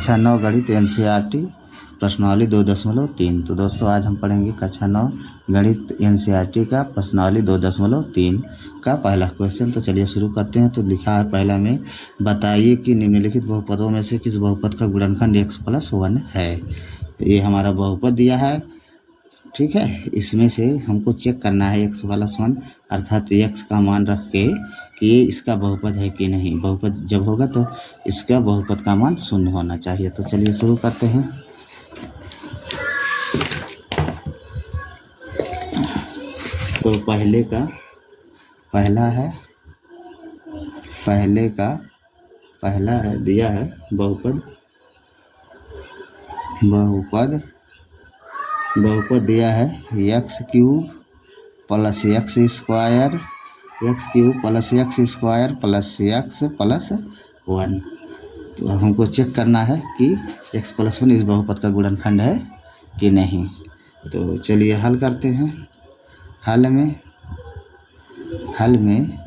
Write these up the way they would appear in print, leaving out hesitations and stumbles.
कक्षा 9 गणित एनसीईआरटी प्रश्नावली 2.3। तो दोस्तों आज हम पढ़ेंगे कक्षा 9 गणित एनसीईआरटी का प्रश्नावली 2.3 का पहला क्वेश्चन। तो चलिए शुरू करते हैं। तो लिखा है पहला में, बताइए कि निम्नलिखित बहुपदों में से किस बहुपद का गुणनखंड x+1 है। ये हमारा बहुपद दिया है, ठीक है। इसमें से हमको चेक करना है x+1 अर्थात x का मान रख के कि ये इसका बहुपद है कि नहीं। बहुपद जब होगा तो इसका बहुपद का मान 0 होना चाहिए। तो चलिए शुरू करते हैं। तो पहला है दिया है बहुपद दिया है x³ + x² x3 + x² + x+1। तो हमको चेक करना है कि x+1 इस बहुपद का गुणनखंड है कि नहीं। तो चलिए हल करते हैं। हल में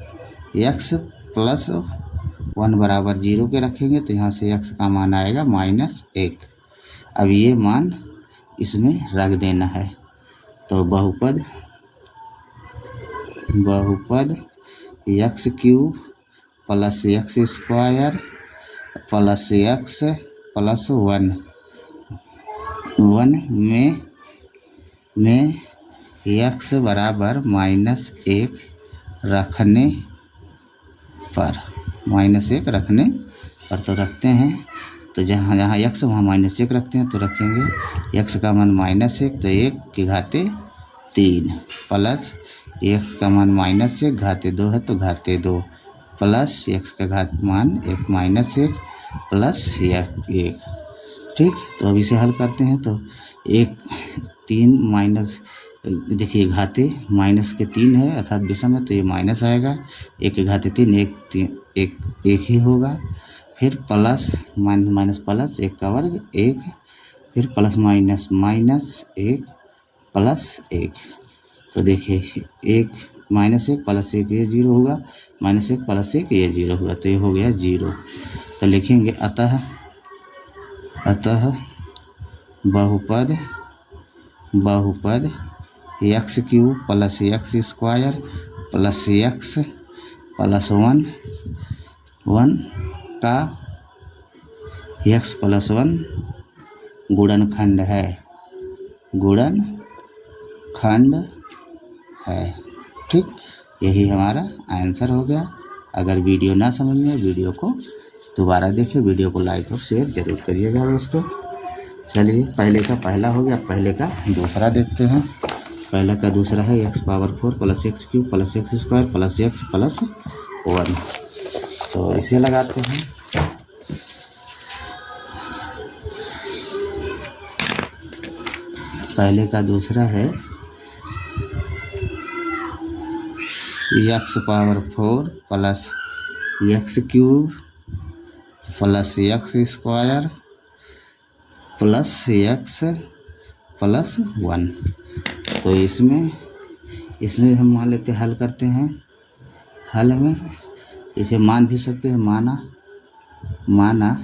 x+1 बराबर 0 के रखेंगे तो यहाँ से x का मान आएगा -1। अब ये मान इसमें रख देना है। तो बहुपद x³ + x² + x+1 में x बराबर -1 रखने पर तो रखते हैं। तो जहाँ जहाँ x वहाँ -1 रखते हैं। तो रखेंगे x का मान -1 तो 1/3 प्लस x का मान -1 घाते 2 है तो घाते 2 प्लस x का मान 1 प्लस 1। ठीक, तो अब इसे हल करते हैं। तो 3 माइनस, देखिए घाते माइनस के 3 है अर्थात विषम है तो ये माइनस आएगा। 1/3 1 ही होगा। फिर प्लस माइनस प्लस 1 का वर्ग 1, फिर प्लस माइनस -1 प्लस 1। तो देखिए 1 प्लस 1 ये 0 होगा, -1 प्लस 1 ये 0 होगा तो ये हो गया 0। तो लिखेंगे अतः बहुपद x³ + x² + x+1 का x+1 गुणनखंड है। ठीक, यही हमारा आंसर हो गया। अगर वीडियो ना समझ में वीडियो को दोबारा देखिए, वीडियो को लाइक और शेयर जरूर करिएगा दोस्तों। चलिए पहले का पहला हो गया, पहले का दूसरा देखते हैं। पहले का दूसरा है x⁴ + x³ + x² + x+1। तो इसे लगाते हैं। पहले का दूसरा है x⁴ + x³ + x² + x+1। तो इसमें हम मान लेते हल करते हैं। हल में इसे मान भी सकते हैं, माना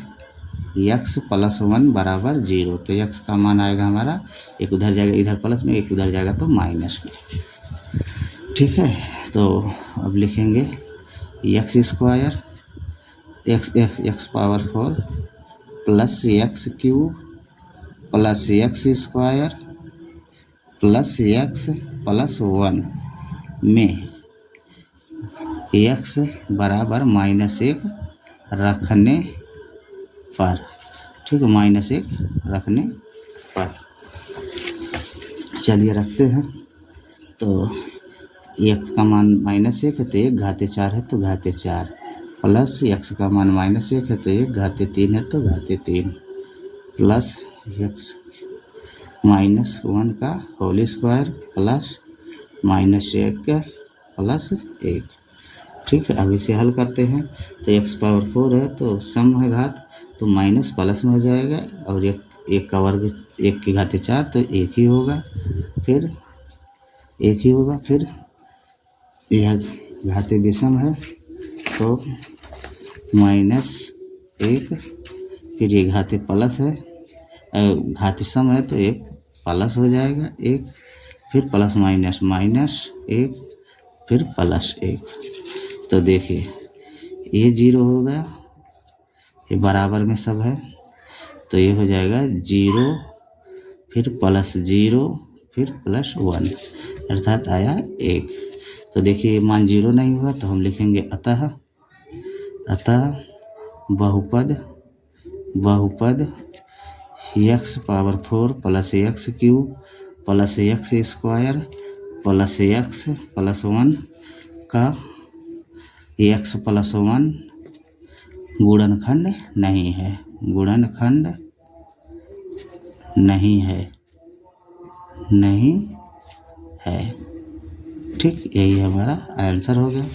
x+1 बराबर 0। तो x का मान आएगा हमारा, एक उधर जाएगा इधर प्लस में, एक उधर जाएगा तो माइनस में। ठीक है, तो अब लिखेंगे x² x⁴ + x³ + x+1 में x बराबर -1 रखने पर। ठीक है, -1 रखने पर चलिए रखते हैं। तो x का मान -1 है तो 1/4 है तो घाते 4 प्लस x का मान -1 है तो 1/3 है तो घाते 3 प्लस x -1 का होल स्क्वायर प्लस -1 प्लस 1। ठीक है, अब इसे हल करते हैं। तो x⁴ है तो सम है घात तो माइनस प्लस में हो जाएगा और 1 का वर्ग 1/4 तो 1 ही होगा। फिर यह घाते विषम है तो -1 फिर ये घाते प्लस है, घाती सम है तो एक प्लस हो जाएगा एक, फिर प्लस माइनस माइनस एक, फिर प्लस एक। तो देखिए ये 0 हो गया, ये बराबर में सब है तो ये हो जाएगा 0, फिर प्लस 0, फिर प्लस 1, अर्थात आया 1। तो देखिए मान 0 नहीं हुआ तो हम लिखेंगे अतः बहुपद x power 4 plus x cube plus x square plus x plus 1 का x प्लस 1 गुणनखंड नहीं है, गुणनखंड नहीं है। ठीक, यही हमारा आंसर हो गया।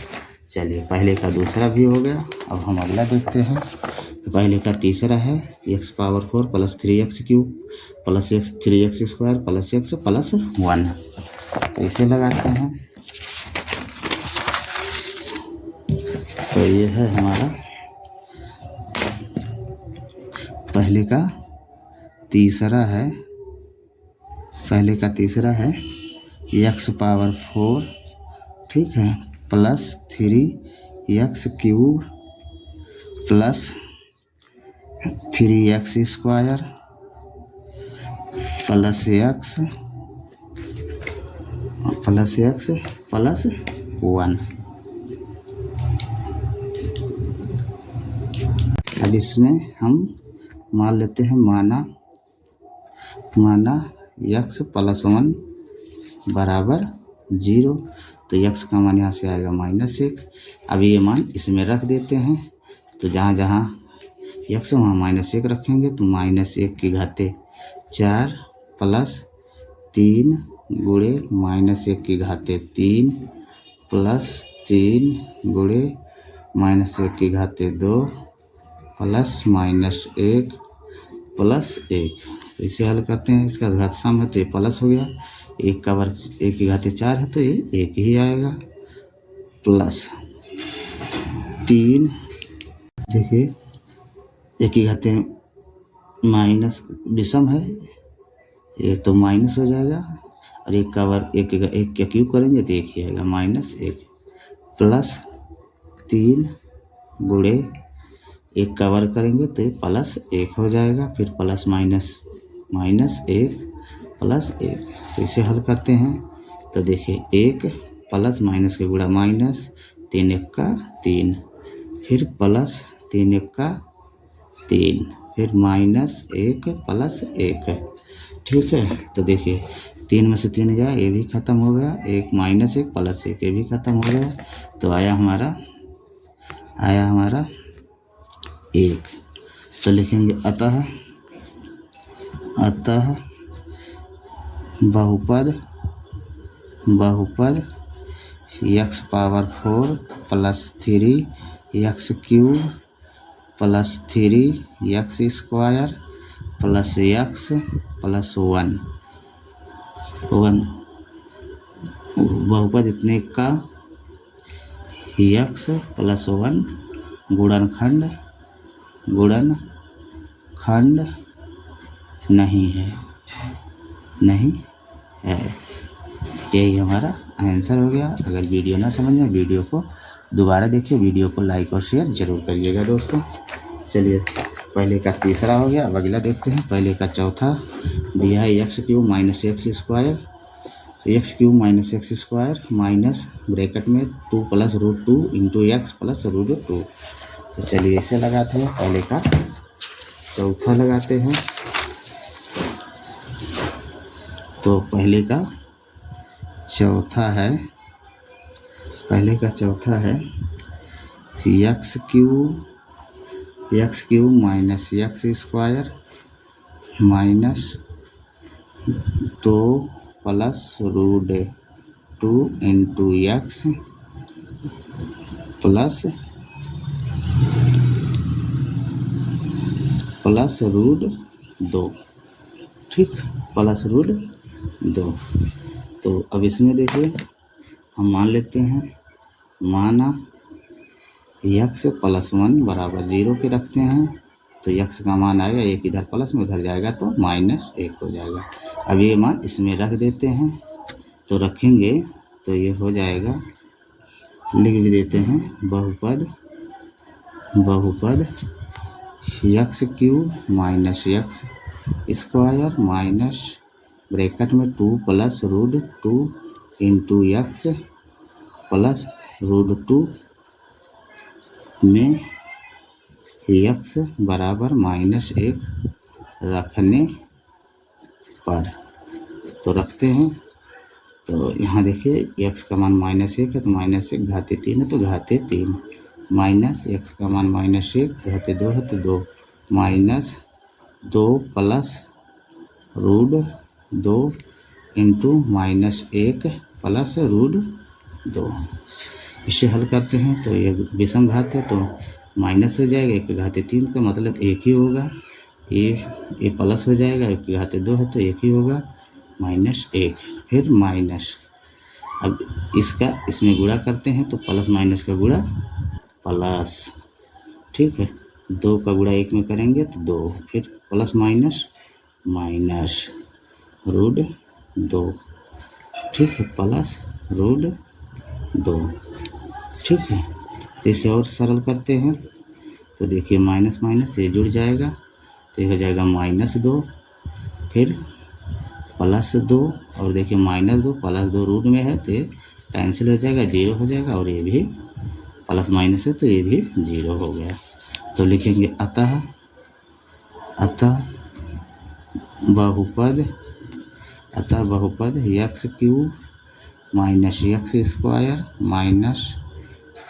चलिए पहले का दूसरा भी हो गया, अब हम अगला देखते हैं। तो पहले का तीसरा है x power 4 plus 3x cube plus 3x square plus x plus 1। तो इसे लगाते हैं। तो ये है हमारा पहले का तीसरा है x पावर 4, ठीक है, plus 3x cube plus 3x square plus x plus 1। अब इसमें हम मान लेते हैं माना x प्लस 1 बराबर 0, तो x का मान यहाँ से आएगा -1। अब ये मान इसमें रख देते हैं, तो जहाँ जहाँ x वहाँ -1 रखेंगे तो -1 की घाते 4 प्लस 3 गुणे -1 की घाते 3 प्लस 3 गुणे -1 की घाते 2 प्लस -1 प्लस 1। तो इसे हल करते हैं, इसका घात सम है तो ये प्लस हो गया, 1 का वर्ग 1 की घाते 4 है तो ये 1 ही आएगा, प्लस 3, देखिए 1 की घाते माइनस विषम है ये तो माइनस हो जाएगा, और 1 का वर्ग 1 का क्यूब करेंगे तो 1 ही आएगा -1, प्लस 3 गुणे 1 का वर्ग करेंगे तो ये प्लस 1 हो जाएगा, फिर प्लस -1 प्लस 1। तो इसे हल करते हैं, तो देखिए 1 प्लस माइनस के गुणा माइनस 3 1 का 3, फिर प्लस 3 1 का 3, फिर -1 प्लस 1। ठीक है, तो देखिए 3 में से 3 गया, ये भी ख़त्म हो गया, 1 -1 प्लस 1 ये भी ख़त्म हो गया, तो आया हमारा 1। तो लिखेंगे अतः बहुपद x power 4 plus 3x cube plus 3x square plus x plus 1 बहुपद इतने का x प्लस 1 गुणनखंड नहीं है। यही हमारा आंसर हो गया। अगर वीडियो ना समझ में, वीडियो को दोबारा देखिए, वीडियो को लाइक और शेयर जरूर करिएगा दोस्तों। चलिए पहले का तीसरा हो गया, अब अगला देखते हैं। पहले का चौथा दिया है x cube minus x square minus bracket में 2 प्लस √2 इंटू x प्लस √2। तो चलिए इसे लगाते हैं, पहले का चौथा लगाते हैं। तो पहले का चौथा है x cube minus x square minus 2 plus √2 into x plus √2, ठीक, प्लस √2। तो अब इसमें देखिए हम मान लेते हैं, माना x प्लस 1 बराबर 0 के रखते हैं, तो यक्स का मान आएगा, एक इधर प्लस में उधर जाएगा तो -1 हो जाएगा। अब ये मान इसमें रख देते हैं, तो रखेंगे तो ये हो जाएगा, लिख भी देते हैं, बहुपद x cube minus x square minus bracket में 2 plus root 2 into x plus root 2 में यक्स बराबर -1 रखने पर। तो रखते हैं, तो यहाँ देखिए यक्स का मान -1 है तो -1 घाते 3 है तो घाते 3, माइनस यक्स का मान -1 घाते 2 है तो 2, -2 plus root 2 into -1 plus root 2। इसे हल करते हैं तो ये विषम घात है तो माइनस हो जाएगा, 1 घाते 3 का मतलब 1 ही होगा, ये प्लस हो जाएगा, 1 घाते 2 है तो 1 ही होगा, -1 फिर माइनस। अब इसका इसमें गुणा करते हैं तो प्लस माइनस का गुणा प्लस, ठीक है, 2 का गुणा 1 में करेंगे तो 2, फिर प्लस माइनस माइनस रूट 2, ठीक है, प्लस रूट 2, ठीक है। इसे और सरल करते हैं तो देखिए माइनस माइनस ये जुड़ जाएगा तो ये हो जाएगा -2, फिर +2 और देखिए -2 +2 रूट में है तो ये कैंसिल हो जाएगा, 0 हो जाएगा, और ये भी प्लस माइनस है तो ये भी 0 हो गया। तो लिखेंगे अतः बहुपद x cube minus x square minus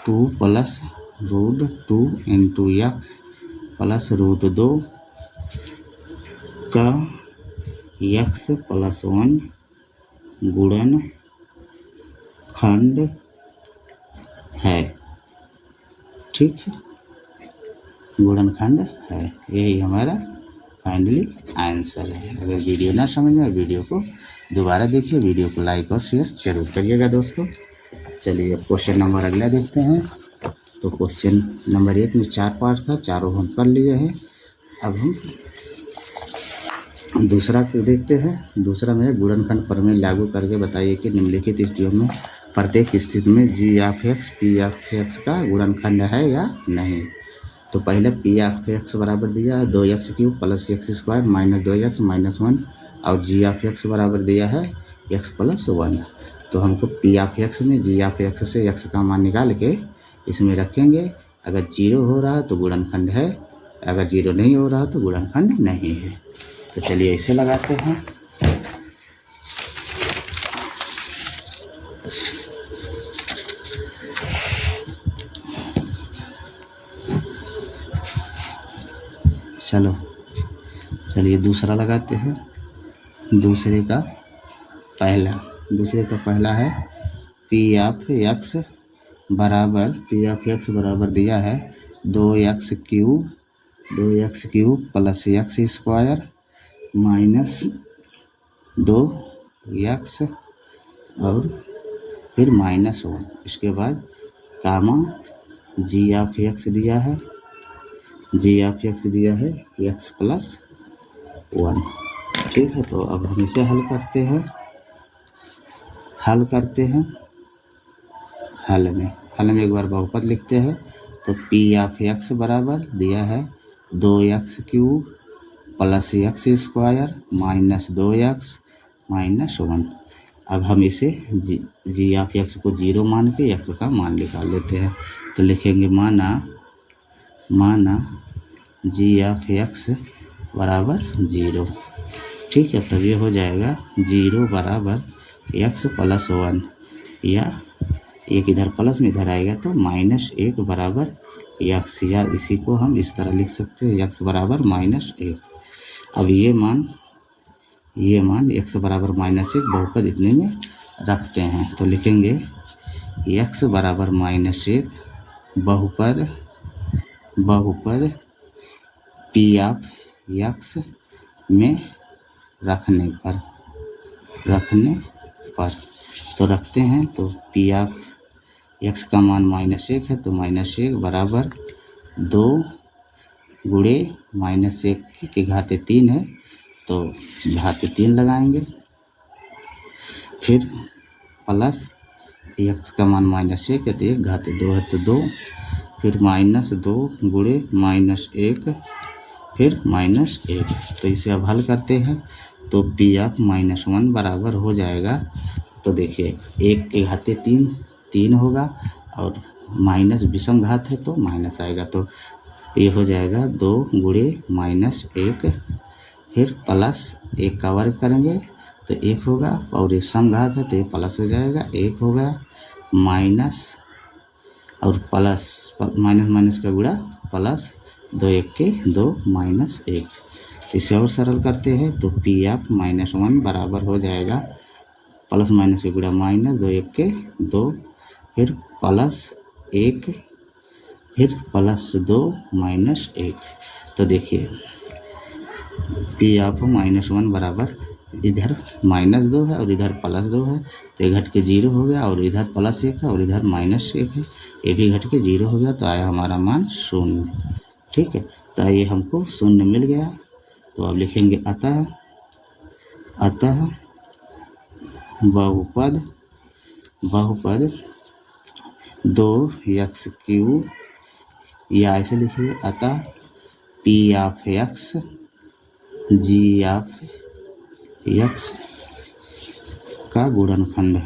2 plus root 2 into x plus root 2 का यक्स प्लस 1 गुणन खंड है, ठीक है, गुणनखंड है। यही हमारा फाइनली आंसर है। अगर वीडियो ना समझ में, वीडियो को दोबारा देखिए, वीडियो को लाइक और शेयर जरूर करिएगा दोस्तों। चलिए अब क्वेश्चन नंबर अगला देखते हैं। तो क्वेश्चन नंबर 1 में 4 पार्ट था, चारों हम कर लिए हैं। अब हम दूसरा देखते हैं। दूसरा में गुणनखंड प्रमेय लागू करके बताइए कि निम्नलिखित स्थितियों में प्रत्येक स्थिति में g(x) p(x) का गुणनखंड है या नहीं। तो पहले p(x) बराबर दिया है 2x cube plus x square minus 2x minus 1, और g(x) बराबर दिया है x प्लस 1। तो हमको p(x) में g(x) से x का मान निकाल के इसमें रखेंगे। अगर 0 हो रहा है तो गुणनखंड है, अगर 0 नहीं हो रहा तो गुणनखंड नहीं है। तो चलिए इसे लगाते हैं। चलिए दूसरा लगाते हैं। दूसरे का पहला है p(x) बराबर दिया है 2x cube plus x square minus 2x और फिर -1। इसके बाद कामा g(x) दिया है x प्लस 1, ठीक है। तो अब हम इसे हल करते हैं। हल में एक बार बहुपद लिखते हैं। तो p(x) बराबर दिया है 2x cube plus x square minus 2x minus 1। अब हम इसे g(x) को 0 मान के x का मान निकाल लेते हैं। तो लिखेंगे माना g(x) बराबर 0, ठीक है। तब ये हो जाएगा 0 बराबर x प्लस 1, या एक इधर प्लस में इधर आएगा तो -1 बराबर x, या इसी को हम इस तरह लिख सकते हैं x बराबर -1। अब ये मान x बराबर -1 बहुपद इतने में रखते हैं। तो लिखेंगे x बराबर -1 बहुपद p(x) में रखने पर। तो रखते हैं। तो p(x) का मान -1 है तो -1 बराबर 2 गुणे -1 के घाते 3 है तो घाते 3 लगाएंगे, फिर प्लस x का मान -1 है तो 1 घाते 2 है तो 2, फिर -2 गुणे -1 फिर -1। तो इसे अब हल करते हैं तो p ऑफ -1 बराबर हो जाएगा। तो देखिए 1 के घाते 3 होगा और माइनस विषम घात है तो माइनस आएगा, तो ये हो जाएगा 2 गुणे -1 फिर प्लस 1 का वर्ग करेंगे तो 1 होगा और ये सम घात है तो ये प्लस हो जाएगा, 1 होगा माइनस और प्लस माइनस माइनस का गुणा प्लस 2 1 के 2 -1। इसे और सरल करते हैं तो p ऑफ -1 बराबर हो जाएगा प्लस माइनस के गुणा माइनस 2 1 के 2 फिर प्लस 1 फिर प्लस 2 -1। तो देखिए p ऑफ -1 बराबर इधर -2 है और इधर +2 है तो ये घट के 0 हो गया और इधर +1 है और इधर -1 है, ये भी घट के 0 हो गया तो आया हमारा मान 0। ठीक है, तो ये हमको 0 मिल गया। तो अब लिखेंगे अतः बहुपद 2x³ या ऐसे लिखिए अतः p of x g of x का गुणनखंड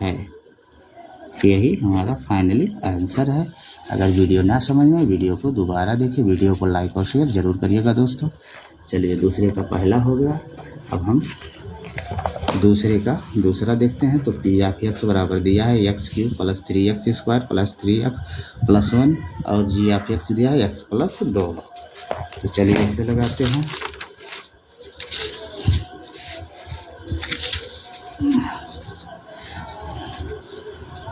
है। यही हमारा फाइनली आंसर है। अगर वीडियो ना समझ में वीडियो को दोबारा देखिए, वीडियो को लाइक और शेयर जरूर करिएगा दोस्तों। चलिए दूसरे का पहला हो गया, अब हम दूसरे का दूसरा देखते हैं। तो p ऑफ x बराबर दिया है x³ + 3x² + 3x + 1 और g ऑफ x दिया है x + 2। तो चलिए ऐसे लगाते हैं।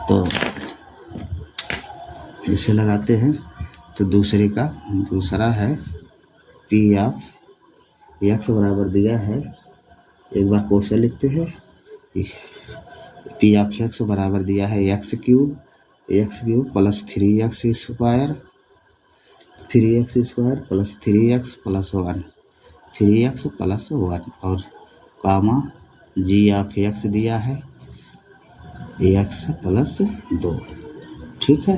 तो इसे लगाते हैं तो दूसरा है p ऑफ x बराबर दिया है, एक बार क्वेश्चन लिखते हैं। p ऑफ x बराबर दिया है x³ + 3x² + 3x + 1 3x + 1 और कामा g ऑफ x दिया है x + 2। ठीक है,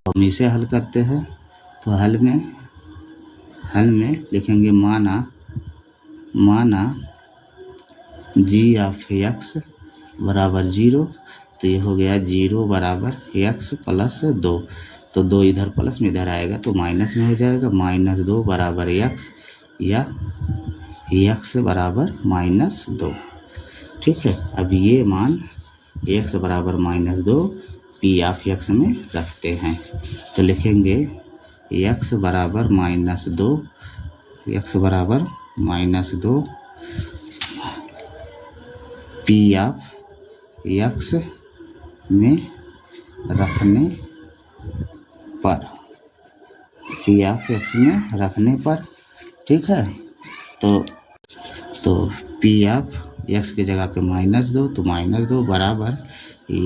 हम इसे हल करते हैं। तो हल में लिखेंगे माना g ऑफ x बराबर 0, तो ये हो गया 0 बराबर x + 2। तो 2 इधर प्लस में इधर आएगा तो माइनस में हो जाएगा, -2 बराबर x या x बराबर -2। ठीक है, अब ये मान x बराबर -2 p ऑफ x में रखते हैं तो लिखेंगे x बराबर -2 p ऑफ x में रखने पर ठीक है, तो p ऑफ x की जगह पे -2 तो -2 बराबर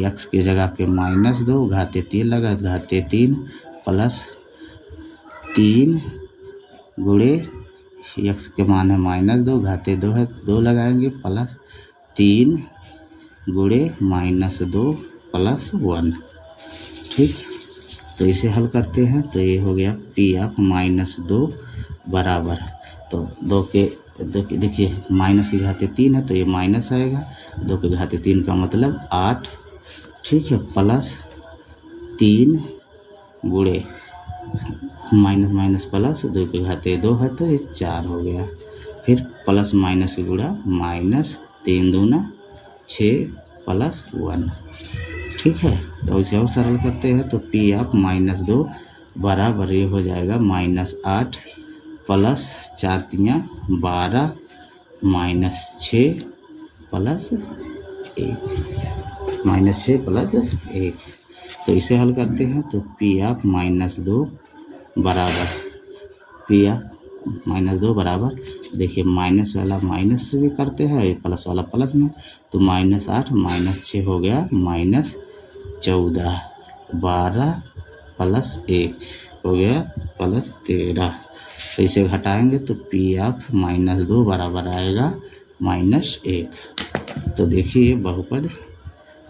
x की जगह पे -2 घाते 3 लगा घाते 3 प्लस 3 गुणे x के मान है -2 घाते 2 है 2 लगाएंगे प्लस 3 गुणे -2 + 1। ठीक, तो इसे हल करते हैं तो ये हो गया p ऑफ -2 बराबर, तो 2 के देखिए माइनस के घाते 3 है तो ये माइनस आएगा, 2 के घाते 3 का मतलब 8। ठीक है, प्लस 3 गुणे माइनस प्लस 2 के घाते 2 है तो ये 4 हो गया, फिर प्लस माइनस के गुणा -3 दूना 6 + 1। ठीक है, तो इसे और सरल करते हैं तो p ऑफ -2 बराबर ये हो जाएगा -8 प्लस 4 3 12 -6 + 1 तो इसे हल करते हैं तो p ऑफ -2 बराबर देखिए माइनस वाला माइनस भी करते हैं प्लस वाला प्लस में, तो -8 -6 हो गया 14, 12 प्लस 1 हो गया प्लस 13। तो इसे घटाएंगे तो P(-2) बराबर आएगा -1। तो देखिए बहुपद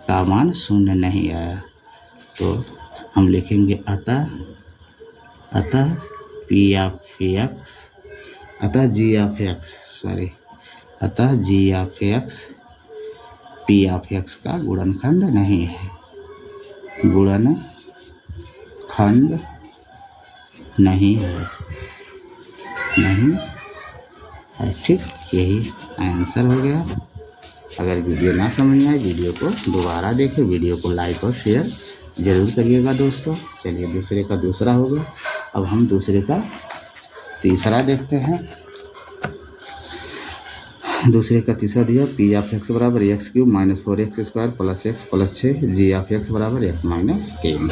का मान 0 नहीं आया, तो हम लिखेंगे अतः g(x) P(x) का गुणनखंड नहीं है, गुणनखंड नहीं है, ठीक। यही आंसर हो गया। अगर वीडियो ना समझ में आए वीडियो को दोबारा देखें, वीडियो को लाइक और शेयर जरूर करिएगा दोस्तों। चलिए दूसरे का दूसरा हो गया। अब हम दूसरे का तीसरा देखते हैं। दूसरे का तीसरा दिया P(x) बराबर x³ -4x² plus x plus 6 g(x) बराबर x - 3।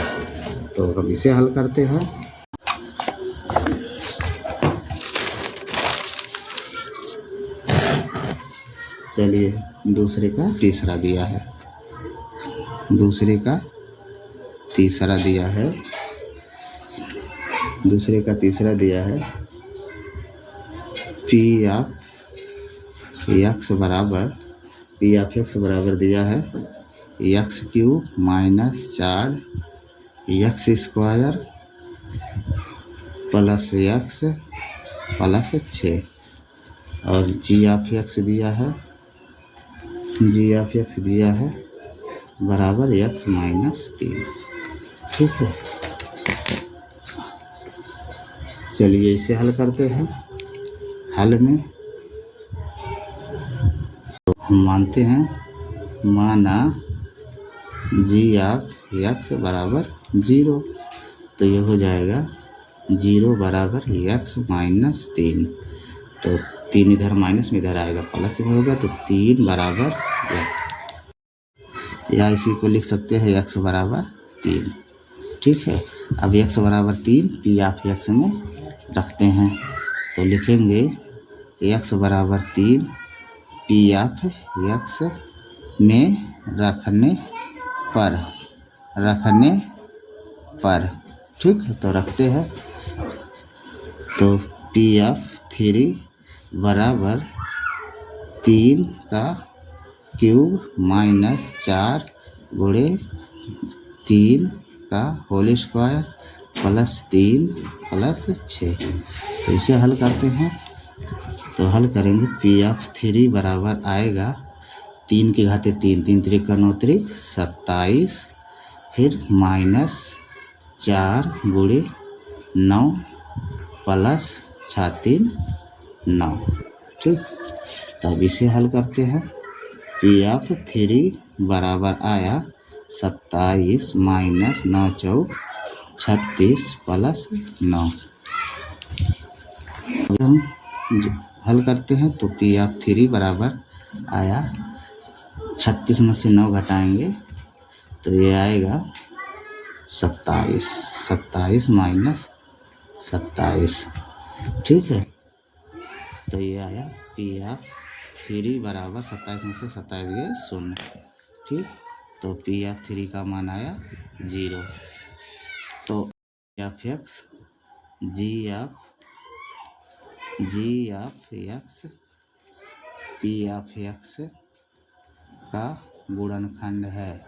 तो अब इसे हल करते हैं। चलिए दूसरे का तीसरा दिया है, दूसरे का तीसरा दिया है P(x) बराबर दिया है x³ -4x² plus x plus 6 और g(x) दिया है बराबर x - 3, ठीक है। चलिए इसे हल करते हैं। हल में तो हम मानते हैं, माना g(x) बराबर 0, तो ये हो जाएगा 0 बराबर x - 3। तो 3 इधर माइनस में इधर आएगा प्लस में होगा, तो 3 बराबर या इसी को लिख सकते हैं x बराबर 3, ठीक है। अब x बराबर 3 P(x) में रखते हैं, तो लिखेंगे x बराबर 3 P(x) में रखने पर, ठीक है। तो रखते हैं, तो P(3) बराबर 3 का क्यूब -4 गुणे 3 का होल स्क्वायर प्लस 3 प्लस 6। तो इसे हल करते हैं, तो हल करेंगे P(3) बराबर आएगा 3 की घाते 3, 3 3 का 9 3 27, फिर -4 गुणे 9 प्लस 6 3 9, ठीक। तब इसे हल करते हैं। P(3) बराबर आया 27 - 9 4 36 प्लस 9। हम हल करते हैं, तो P(3) बराबर आया 36 में से 9 घटाएंगे तो ये आएगा 27 -27, ठीक है। तो ये आया P(3) बराबर 27 में से 27 गए 0, ठीक। तो P(3) का मान आया 0। तो P(x) P(x) का गुणनखंड है,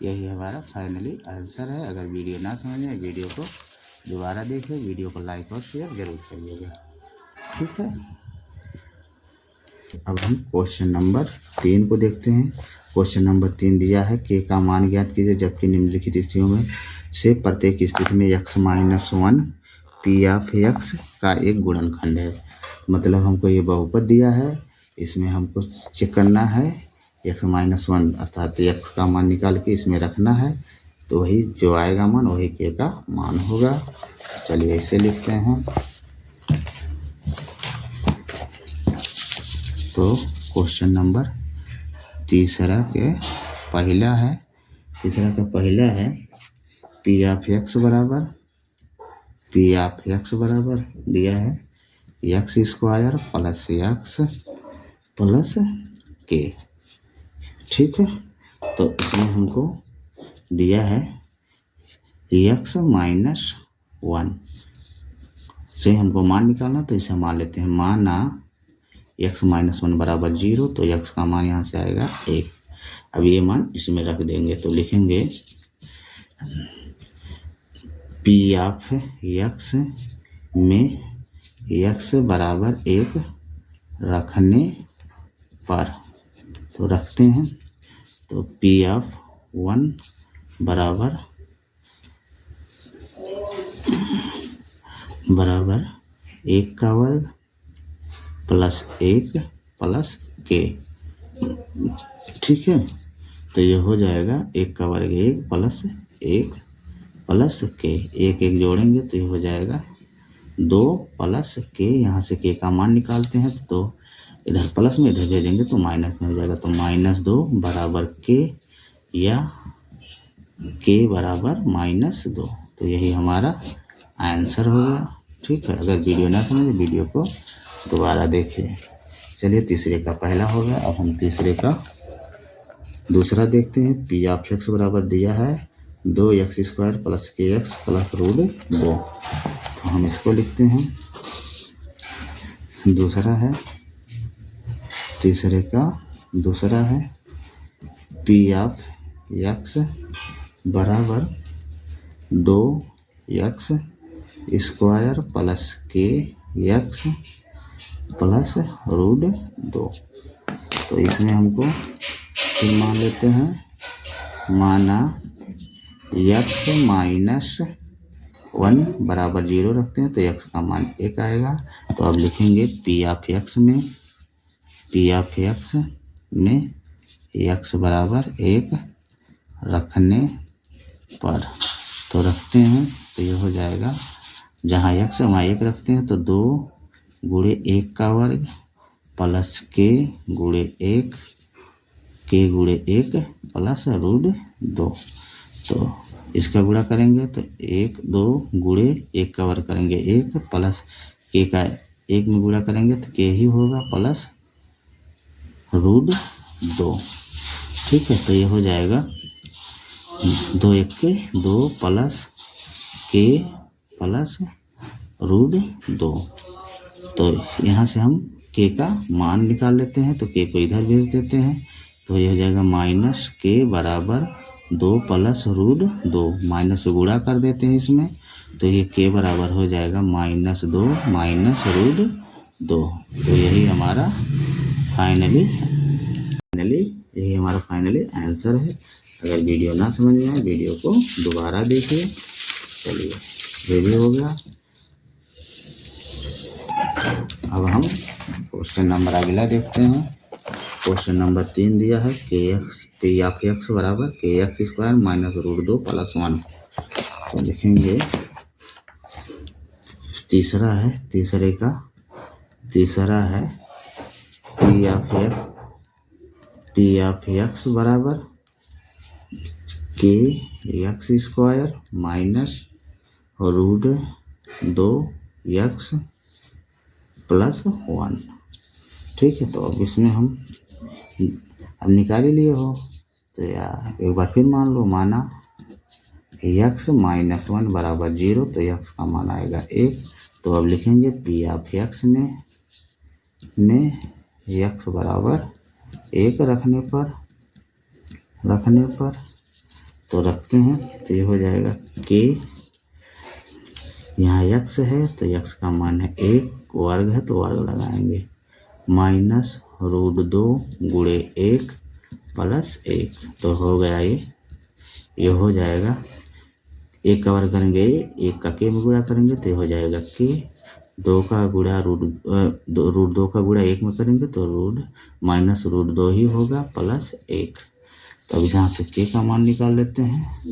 यही हमारा फाइनली आंसर है। अगर वीडियो ना समझ में वीडियो को दोबारा देखें, वीडियो को लाइक और शेयर जरूर करिएगा, ठीक है। अब हम क्वेश्चन नंबर 3 को देखते हैं। क्वेश्चन नंबर 3 दिया है k का मान ज्ञात कीजिए जबकि निम्नलिखित स्थितियों में से प्रत्येक स्थिति में x - 1 P(x) का एक गुणनखंड है। मतलब हमको ये बहुपद दिया है, इसमें हमको चेक करना है x - 1 अर्थात x का मान निकाल के इसमें रखना है, तो वही जो आएगा मान वही k का मान होगा। चलिए इसे लिखते हैं। तो क्वेश्चन नंबर तीसरा का पहला है P(x) बराबर दिया है x² प्लस x प्लस के। ठीक है, तो इसमें हमको दिया है x माइनस 1 से हमको मान निकालना, तो इसे मान लेते हैं। माना x माइनस 1 बराबर 0, तो x का मान यहाँ से आएगा 1। अब ये मान इसमें रख देंगे, तो लिखेंगे पी ऑफ x में x बराबर 1 रखने पर, तो रखते हैं, तो पी ऑफ 1 बराबर 1 का वर्ग प्लस 1 प्लस के। ठीक है, तो ये हो जाएगा 1 का वर्ग 1 प्लस 1 प्लस के। 1 1 जोड़ेंगे तो ये हो जाएगा 2 प्लस के। यहाँ से के का मान निकालते हैं, तो इधर प्लस में इधर भेजेंगे तो माइनस में हो जाएगा, तो -2 बराबर के, या के बराबर -2। तो यही हमारा आंसर हो गया। ठीक है, अगर वीडियो ना समझे वीडियो को दोबारा देखिए। चलिए, तीसरे का पहला हो गया। अब हम तीसरे का दूसरा देखते हैं। पी ऑफ x बराबर दिया है 2x² प्लस kx प्लस √2। तो हम इसको लिखते हैं। दूसरा है, तीसरे का दूसरा है पी ऑफ x बराबर 2x² प्लस kx प्लस √2। तो इसमें हमको फिर मान लेते हैं, माना x माइनस 1 बराबर 0 रखते हैं, तो x का मान 1 आएगा। तो अब लिखेंगे पी ऑफ x में x बराबर 1 रखने पर, तो रखते हैं, तो ये हो जाएगा, जहाँ x वहाँ 1 रखते हैं, तो 2 गुणे 1 का वर्ग प्लस के गुणे 1 प्लस √2। तो इसका गुणा करेंगे तो 1 2 गुणे 1 का वर्ग करेंगे 1 प्लस के का 1 में गुणा करेंगे तो के ही होगा प्लस √2। ठीक है, तो ये हो जाएगा 2 1 के 2 प्लस के प्लस √2। तो यहाँ से हम के का मान निकाल लेते हैं, तो के को इधर भेज देते हैं, तो ये हो जाएगा माइनस के बराबर 2 प्लस √2। माइनस से गुणा कर देते हैं इसमें, तो ये के बराबर हो जाएगा -2 माइनस √2। तो यही हमारा फाइनली आंसर है। अगर वीडियो ना समझ में आए वीडियो को दोबारा देखिए। चलिए, वीडियो हो गया। अब हम क्वेश्चन नंबर अगला देखते हैं। क्वेश्चन नंबर 3 दिया है पी ऑफ x बराबर kx² माइनस √2 प्लस 1। तो लिखेंगे तीसरा है, तीसरा है पी ऑफ x बराबर kx² माइनस √2x प्लस 1। ठीक है, तो अब इसमें हम अब निकाल ही लिए हो, तो यार एक बार फिर मान लो, माना x माइनस 1 बराबर 0, तो x का मान आएगा 1। तो अब लिखेंगे पी ऑफ x में x बराबर 1 रखने पर, तो रखते हैं, तो ये हो जाएगा के, यहाँ x है तो x का मान है 1, वर्ग है तो वर्ग लगाएंगे, माइनस √2 गुणे 1 प्लस 1। तो हो गया ये हो जाएगा, 1 का वर्ग करेंगे 1 का के में गुणा करेंगे तो ये हो जाएगा के, 2 का गुणा √2 का गुणा 1 में करेंगे तो माइनस √2 ही होगा प्लस 1। तो अब यहाँ से के का मान निकाल लेते हैं,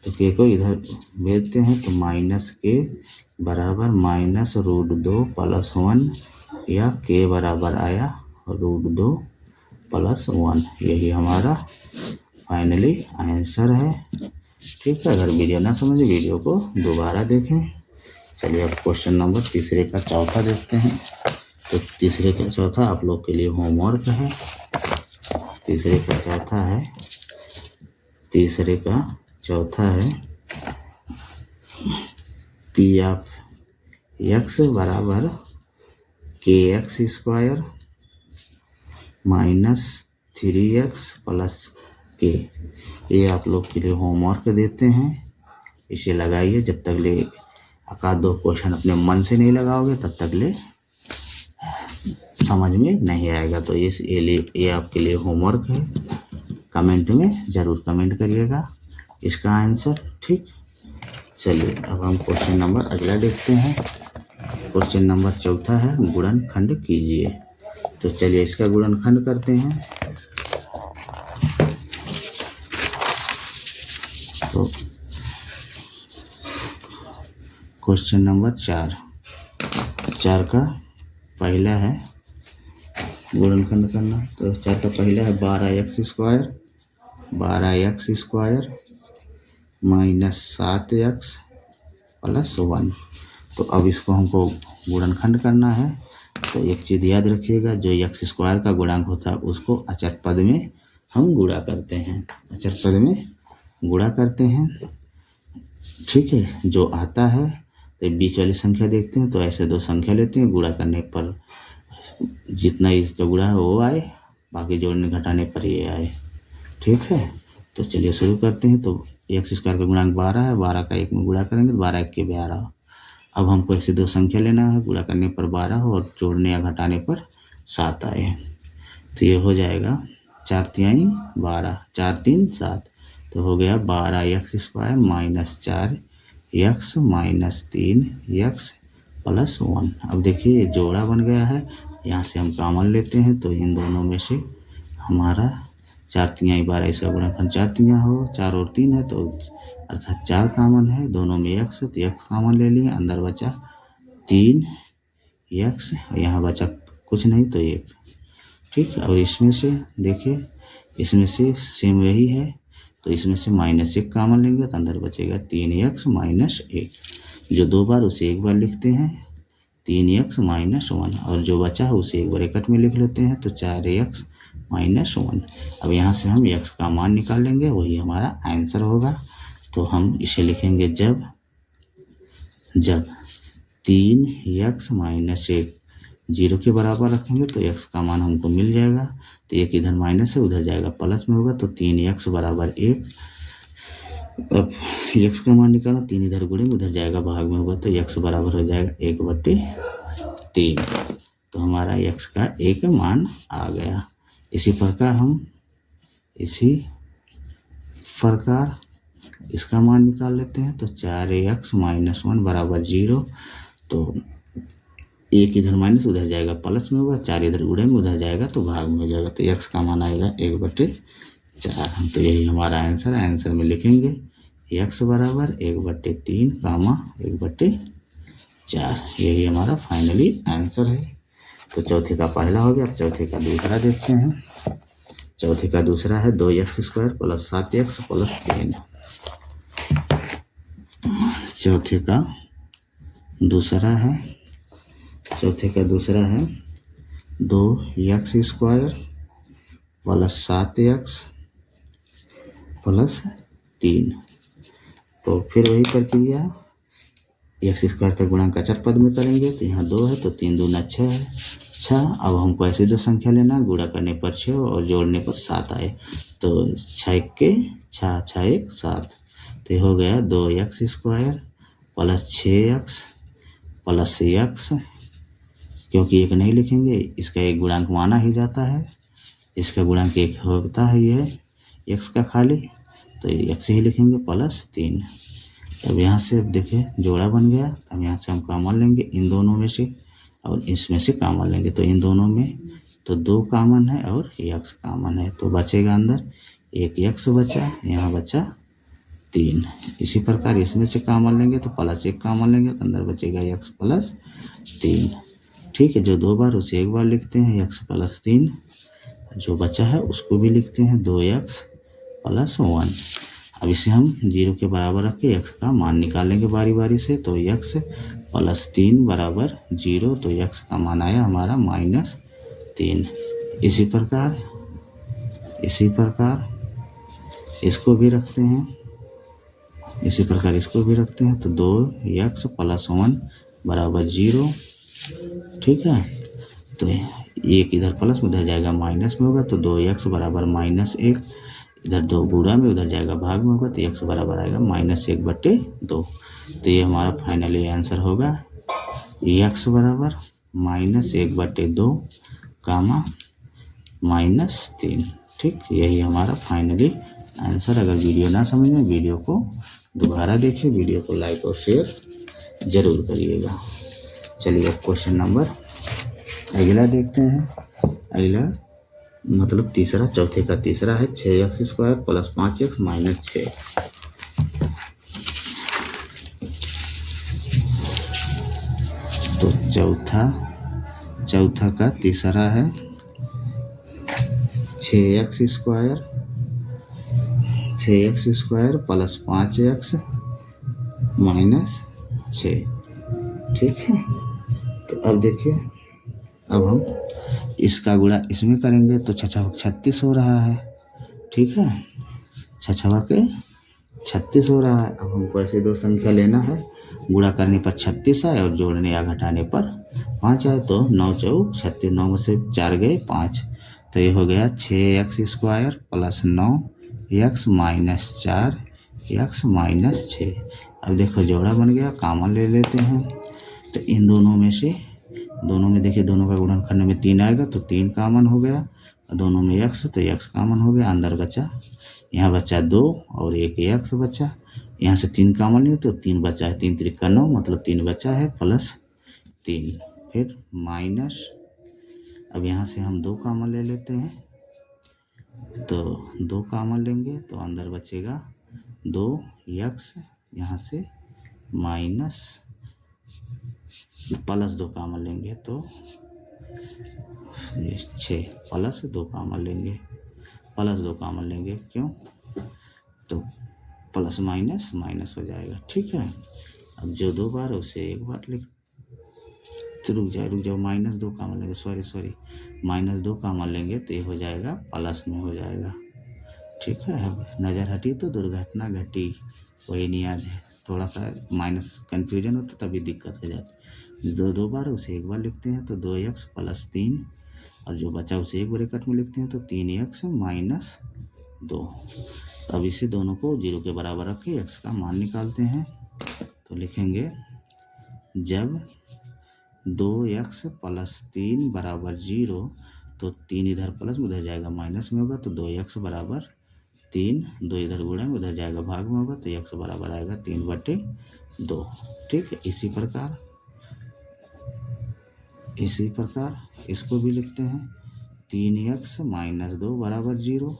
तो के को इधर भेजते हैं, तो माइनस के बराबर माइनस √2 प्लस 1, या के बराबर आया √2 प्लस 1। यही हमारा फाइनली आंसर है। ठीक है, अगर वीडियो ना समझे वीडियो को दोबारा देखें। चलिए, अब क्वेश्चन नंबर तीसरे का चौथा देखते हैं। तो तीसरे का चौथा आप लोग के लिए होमवर्क है। तीसरे का चौथा है पी ऑफ एक्स बराबर के x square minus 3x plus के। ये आप लोग के लिए होमवर्क देते हैं, इसे लगाइए। जब तक ले आकार दो क्वेश्चन अपने मन से नहीं लगाओगे तब तक ले समझ में नहीं आएगा। तो ये आपके लिए होमवर्क है। कमेंट में ज़रूर कमेंट करिएगा इसका आंसर। ठीक, चलिए अब हम क्वेश्चन नंबर अगला देखते हैं। क्वेश्चन नंबर चौथा है गुणनखंड कीजिए। तो चलिए इसका गुणनखंड करते हैं। तो क्वेश्चन नंबर 4 का पहला है गुणनखंड करना। तो 4 का पहला है 12x square minus 7x plus 1। तो अब इसको हमको गुणनखंड करना है। तो एक चीज़ याद रखिएगा, जो x स्क्वायर का गुणांक होता है उसको अचर पद में हम गुणा करते हैं। अचर पद में गुणा करते हैं, ठीक है। जो आता है तो बीच वाली संख्या देखते हैं, तो ऐसे दो संख्या लेते हैं, गुणा करने पर जितना इसका गुणा है वो आए, बाकी जोड़ने घटाने पर ये आए, ठीक है। तो चलिए शुरू करते हैं। तो एक्स स्क्वायर का गुणांक 12 है, 12 का 1 में गुणा करेंगे तो 12 1 के 12। अब हमको ऐसे दो संख्या लेना है, गुणा करने पर 12 हो और जोड़ने या घटाने पर 7 आए। तो ये हो जाएगा 4 तिहाई 12, 4 3 7। तो हो गया 12x square minus 4x minus 3x plus 1। अब देखिए ये जोड़ा बन गया है, यहाँ से हम कॉमन लेते हैं। तो इन दोनों में से हमारा 4 तिहाई 12, इसका गुणनखंड 4 तिहाई हो, 4 और 3 है तो अर्थात 4 कॉमन है। दोनों में x है तो x कॉमन ले लिए, अंदर बचा 3x, यहाँ बचा कुछ नहीं तो 1, ठीक। और इसमें से देखिए, इसमें से सेम वही है, तो इसमें से माइनस 1 कॉमन लेंगे तो अंदर बचेगा 3x माइनस 1। जो 2 बार उसे एक बार लिखते हैं 3x माइनस 1, और जो बचा है उसे एक ब्रैकेट में लिख लेते हैं तो 4x माइनस 1। अब यहाँ से हम x का मान निकाल लेंगे, वही हमारा आंसर होगा। तो हम इसे लिखेंगे जब 3x माइनस 1 0 के बराबर रखेंगे तो x का मान हमको मिल जाएगा। तो एक इधर माइनस है उधर जाएगा प्लस में होगा, तो 3x बराबर 1। अब x का मान निकाला, 3 इधर गुणेंगे उधर जाएगा भाग में होगा, तो x बराबर हो जाएगा 1/3। तो हमारा x का 1 मान आ गया। इसी प्रकार इसका मान निकाल लेते हैं। तो 4x माइनस 1 बराबर 0। तो 1 इधर माइनस उधर जाएगा प्लस में होगा, 4 इधर गुणे में उधर जाएगा तो भाग में हो जाएगा, तो x का मान आएगा 1/4। तो यही हमारा आंसर है। आंसर में लिखेंगे x बराबर 1/3 कामा 1/4। यही हमारा फाइनली आंसर है। तो चौथे का पहला हो गया। अब चौथे का दूसरा देखते हैं। चौथे का दूसरा है 2x square plus 7x plus 3। चौथे का दूसरा है 2x square plus 7x plus 3। तो फिर वही प्रक्रिया, एक्स स्क्वायर का गुणांक अचर पद में करेंगे। तो यहाँ 2 है तो 3 दूना 6 है, 6। अब हमको ऐसे दो संख्या लेना, गुणा करने पर 6 और जोड़ने पर 7 आए। तो 6 के 6, 6 1 7। तो हो गया 2x square plus 6x plus x, क्योंकि 1 नहीं लिखेंगे, इसका एक गुणांक माना ही जाता है, इसका गुणांक 1 होता है यह x का खाली, तो x ही लिखेंगे प्लस 3। अब यहाँ से अब देखिए जोड़ा बन गया। अब यहाँ से हम कॉमन लेंगे इन दोनों में से और इसमें से कॉमन लेंगे। तो इन दोनों में तो 2 कॉमन है और x कॉमन है, तो बचेगा अंदर 1 x बचा, यहाँ बचा 3। इसी प्रकार इसमें से कॉमन लेंगे तो प्लस 1 कॉमन लेंगे तो अंदर बचेगा x प्लस 3, ठीक है। जो 2 बार उसे एक बार लिखते हैं x प्लस 3, जो बचा है उसको भी लिखते हैं 2x प्लस 1। अब इसे हम 0 के बराबर रख के x का मान निकालेंगे बारी बारी से। तो x प्लस 3 बराबर 0, तो x का मान आया हमारा -3। इसी प्रकार इसको भी रखते हैं, तो 2x + 1 बराबर 0। ठीक है, तो एक इधर प्लस में उधर जाएगा माइनस में होगा, तो 2x बराबर -1, इधर 2 गुणा में उधर जाएगा भाग में होगा, तो x बराबर आएगा -1/2। तो ये हमारा फाइनली आंसर होगा x बराबर -1/2 कामा -3। ठीक, यही हमारा फाइनली आंसर। अगर वीडियो ना समझ में, वीडियो को दोबारा देखिए, वीडियो को लाइक और शेयर जरूर करिएगा। चलिए अब क्वेश्चन नंबर अगला देखते हैं। अगला मतलब तीसरा, चौथे का तीसरा है 6x² + 5x - 6। तो चौथा का तीसरा है 6x² + 5x - 6। ठीक है, तो अब देखिए, अब हम इसका गुणा इसमें करेंगे तो 36 हो रहा है। ठीक है, 36 हो रहा है। अब हमको ऐसे दो संख्या लेना है, गुणा करने पर 36 आए और जोड़ने या घटाने पर 5 आए, तो 9 चौक 36, 9 में से 4 गए 5, तो ये हो गया 6x² + 9x - 4x - 6। अब देखो जोड़ा बन गया, कॉमन ले लेते हैं, तो इन दोनों में देखिए, दोनों का गुणन करने में 3 आएगा, तो 3 कॉमन हो गया, दोनों में x, तो x कॉमन हो गया, अंदर बचा, यहाँ बचा 2 और एक x बचा, यहाँ से 3 कॉमन लिया तो 3 बचा है, 3 3 9, मतलब 3 बचा है, +3, फिर माइनस। अब यहाँ से हम 2 कॉमन ले लेते हैं, तो 2 कॉमन लेंगे तो अंदर बचेगा 2x, यहाँ से माइनस, +2 कॉमन लेंगे तो 6, +2 कॉमन लेंगे, क्यों, तो प्लस माइनस माइनस हो जाएगा। ठीक है, अब जो 2 बार है उसे एक बार लिख, तो रुक जाओ, -2 कॉमन लेंगे, सॉरी, -2 कॉमन लेंगे तो ये हो जाएगा प्लस में हो जाएगा। ठीक है, अब नज़र हटी तो दुर्घटना घटी, वही नहीं याद है, थोड़ा सा माइनस कन्फ्यूजन होता तभी दिक्कत हो जाती। 2 बार है उसे एक बार लिखते हैं, तो 2x + 3, और जो बचा उसे एक ब्रैकेट में लिखते हैं, तो 3x - 2। अब इसे दोनों को 0 के बराबर रख के x का मान निकालते हैं, तो लिखेंगे जब 2x + 3 बराबर 0, तो 3 इधर प्लस में उधर जाएगा माइनस में होगा, तो 2x बराबर 3, 2 इधर गुणा में उधर जाएगा भाग में होगा, तो x बराबर आएगा 3/2। ठीक है, इसी प्रकार इसको भी लिखते हैं, 3x - 2 बराबर 0,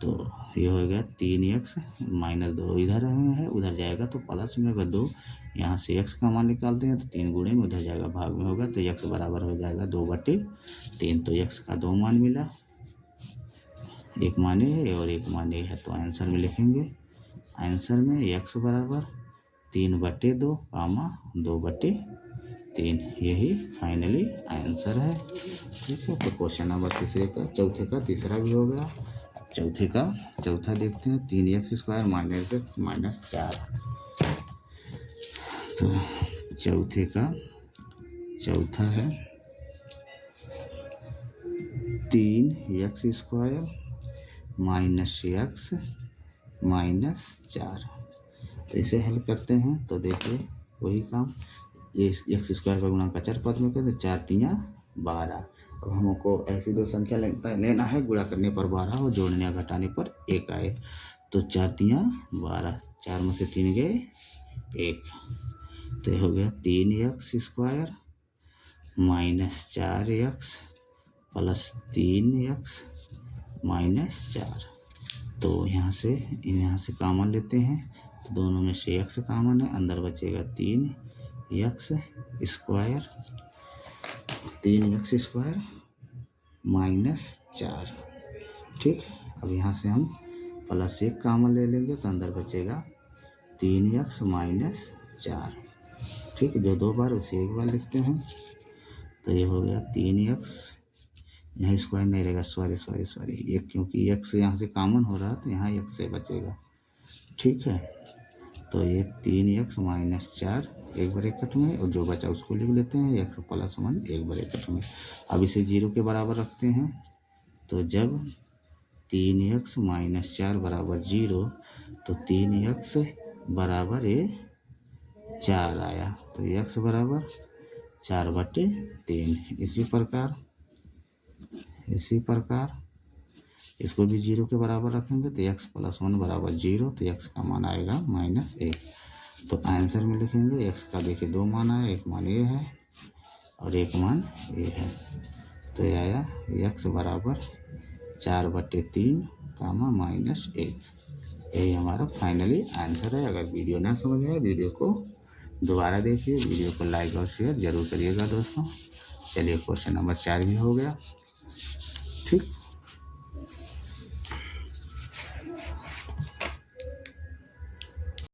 तो ये हो गया 3x - 2, इधर रहे हैं उधर जाएगा तो प्लस में होगा 2, यहाँ से x का मान निकालते हैं, तो 3 गुणे में उधर जाएगा भाग में होगा, तो x बराबर हो जाएगा 2/3। तो x का 2 मान मिला, एक माने है और एक माने है, तो आंसर में लिखेंगे, आंसर में x बराबर 3/2 कामा 2/3, यही फाइनली आंसर है। ठीक है, तो क्वेश्चन नंबर चौथे का तीसरा भी हो गया। चौथा देखते हैं, 3x² - x - 4। तो चौथा है 3x² - x - 4। तो इसे हल करते हैं, तो देखिए वही काम, ये x² का गुणा कचर पद में करते, 4 3 12। अब हमको ऐसी दो संख्या लेना है, गुणा करने पर 12 और जोड़ने या घटाने पर 1 आए, तो 4 3 12, 4 में से 3 गए 1, तो ये हो गया 3x² - 4x + 3x - 4। तो यहाँ से कॉमन लेते हैं, तो दोनों में से x कॉमन है, अंदर बचेगा 3x² - 4। ठीक, अब यहाँ से हम +1 कॉमन ले लेंगे, तो अंदर बचेगा 3x - 4। ठीक है, जो 2 बार उसे एक बार लिखते हैं। तो ये हो गया 3x, यहाँ स्क्वायर नहीं रहेगा, सॉरी ये, क्योंकि x यहाँ से कॉमन हो रहा है तो यहाँ x से बचेगा। ठीक है, तो ये 3x माइनस 4 एक ब्रैकेट में, और जो बचा उसको लिख लेते हैं x प्लस 1 एक ब्रैकेट में। अब इसे 0 के बराबर रखते हैं, तो जब 3x माइनस 4 बराबर 0, तो 3x बराबर ये 4 आया, तो x बराबर 4/3। इसी प्रकार इसको भी 0 के बराबर रखेंगे, तो x प्लस 1 बराबर 0, तो x का मान आएगा -1। तो आंसर में लिखेंगे x का देखिए 2 मान आया, एक मान ये है और एक मान ये है, तो ये आया x बराबर 4/3 -1। यही हमारा फाइनली आंसर है। अगर वीडियो ना समझ आए, वीडियो को दोबारा देखिए, वीडियो को लाइक और शेयर जरूर करिएगा दोस्तों। चलिए, क्वेश्चन नंबर 4 भी हो गया। ठीक।